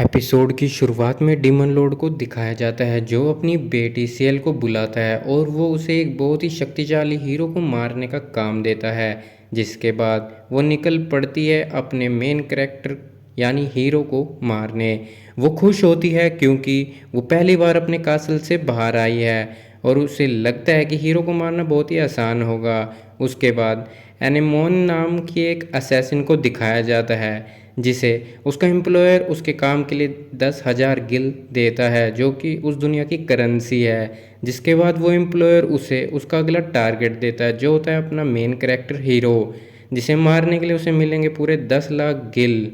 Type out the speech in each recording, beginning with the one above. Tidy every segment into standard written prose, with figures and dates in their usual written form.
Episode की शुरुआत में डीमन लॉर्ड को दिखाया जाता है जो अपनी बेटी सियल को बुलाता है और वो उसे एक बहुत ही शक्तिशाली हीरो को मारने का काम देता है। जिसके बाद वो निकल पड़ती है अपने मेन कैरेक्टर यानी हीरो को मारने। वो खुश होती है क्योंकि वो पहली बार अपने कासल से बाहर आई है और उसे लगता है कि हीरो को मारना बहुत ही आसान होगा। उसके बाद एनेमोन नाम की एक असैसिन को दिखाया जाता है जिसे उसका एम्प्लॉयर उसके काम के लिए 10,000 गिल देता है जो कि उस दुनिया की करेंसी है। जिसके बाद वो एम्प्लॉयर उसे उसका अगला टारगेट देता है जो होता है अपना मेन कैरेक्टर हीरो, जिसे मारने के लिए उसे मिलेंगे पूरे 10 लाख गिल।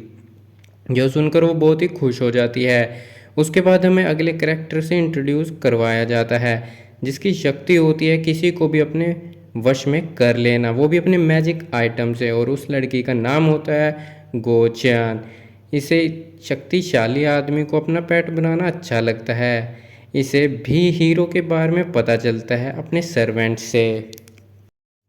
जो सुनकर वो बहुत ही खुश हो जाती है। उसके बाद हमें अगले कैरेक्टर से इंट्रोड्यूस करवाया जाता है जिसकी शक्ति होती है किसी को भी अपने वश में कर लेना, वो भी अपने मैजिक आइटम से। और उस लड़की का नाम होता है गोचियान। इसे शक्तिशाली आदमी को अपना पेट बनाना अच्छा लगता है। इसे भी हीरो के बारे में पता चलता है अपने सर्वेंट से।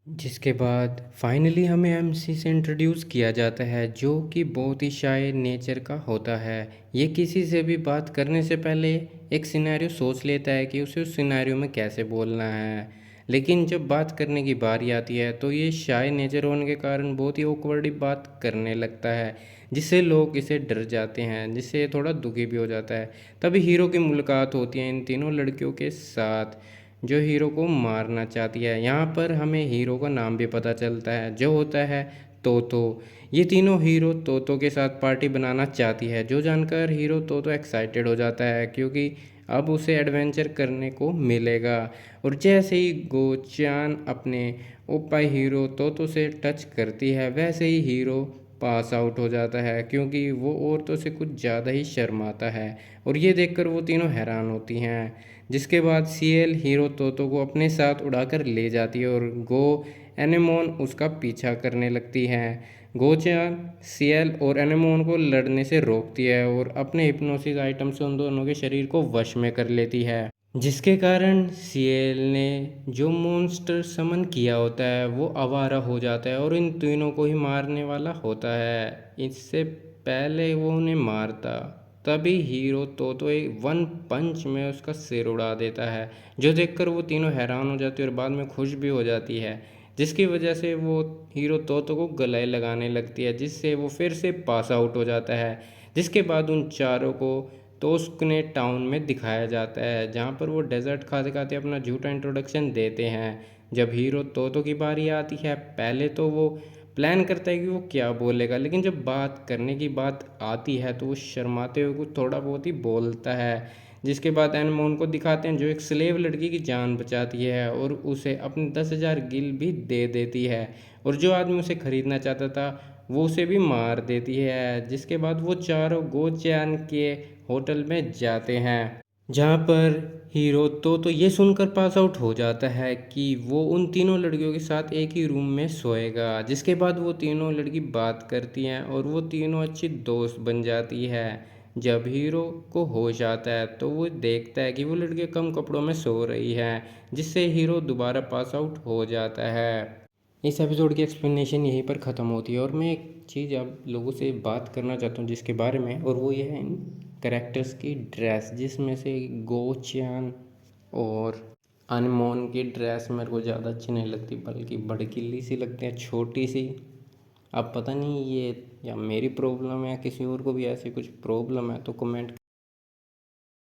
जिसके बाद फाइनली हमें एमसी से इंट्रोड्यूस किया जाता है जो कि बहुत ही शाय नेचर का होता है। ये किसी से भी बात करने से पहले एक सिनेरियो सोच लेता है कि उसे उस सिनेरियो में कैसे बोलना है, लेकिन जब बात करने की बारी आती है तो ये शाय नेचर होने के कारण बहुत ही awkwardly बात करने लगता है जिससे लोग इसे डर जाते हैं, जिससे ये थोड़ा दुखी भी हो जाता है। तभी हीरो की मुलाकात होती है इन तीनों लड़कियों के साथ जो हीरो को मारना चाहती है। यहाँ पर हमें हीरो का नाम भी पता चलता है जो होता है तोतो। ये तीनों हीरो तोतो के साथ पार्टी बनाना चाहती है जो जानकर हीरो तोतो एक्साइटेड हो जाता है क्योंकि अब उसे एडवेंचर करने को मिलेगा। और जैसे ही गोचान अपने ओप्पा हीरो तोतो से टच करती है वैसे ही हीरो पास आउट हो जाता है क्योंकि वो औरतों से कुछ ज़्यादा ही शर्माता है। और ये देखकर वो तीनों हैरान होती हैं। जिसके बाद सीएल हीरो तोतो को अपने साथ उड़ाकर ले जाती है और गो एनेमोन उसका पीछा करने लगती हैं। गोचान सीएल और एनेमोन को लड़ने से रोकती है और अपने हिप्नोसिस आइटम से उन दोनों के शरीर को वश में कर लेती है। जिसके कारण सीएल ने जो मॉन्स्टर समन किया होता है वो आवारा हो जाता है और इन तीनों को ही मारने वाला होता है। इससे पहले वो उन्हें मारता तभी हीरो तो एक वन पंच में उसका सिर उड़ा देता है जो देखकर वो तीनों हैरान हो जाती है और बाद में खुश भी हो जाती है। जिसकी वजह से वो हीरो तोतो को गले लगाने लगती है जिससे वो फिर से पास आउट हो जाता है। जिसके बाद उन चारों को तोस्कने टाउन में दिखाया जाता है जहाँ पर वो डेजर्ट खाते खाते अपना झूठा इंट्रोडक्शन देते हैं। जब हीरो तोतो की बारी आती है पहले तो वो प्लान करता है कि वो क्या बोलेगा, लेकिन जब बात करने की बात आती है तो वो शर्माते हुए कुछ थोड़ा बहुत ही बोलता है। जिसके बाद एनमोन को दिखाते हैं जो एक स्लेव लड़की की जान बचाती है और उसे अपने 10,000 गिल भी दे देती है। और जो आदमी उसे खरीदना चाहता था वो उसे भी मार देती है। जिसके बाद वो चारों गोचैन के होटल में जाते हैं जहाँ पर हीरो तो ये सुनकर पास आउट हो जाता है कि वो उन तीनों लड़कियों के साथ एक ही रूम में सोएगा। जिसके बाद वो तीनों लड़की बात करती हैं और वो तीनों अच्छी दोस्त बन जाती है। जब हीरो को होश आता है तो वो देखता है कि वो लड़कियां कम कपड़ों में सो रही हैं जिससे हीरो दोबारा पास आउट हो जाता है। इस एपिसोड की एक्सप्लेनेशन यहीं पर ख़त्म होती है और मैं एक चीज़ आप लोगों से बात करना चाहता हूँ जिसके बारे में, और वो ये है इन करेक्टर्स की ड्रेस, जिसमें से गोचियान और अनमोन की ड्रेस मेरे को ज़्यादा अच्छी नहीं लगती बल्कि भड़कीली सी लगती है, छोटी सी। अब पता नहीं ये या मेरी प्रॉब्लम है या किसी और को भी ऐसी कुछ प्रॉब्लम है तो कमेंट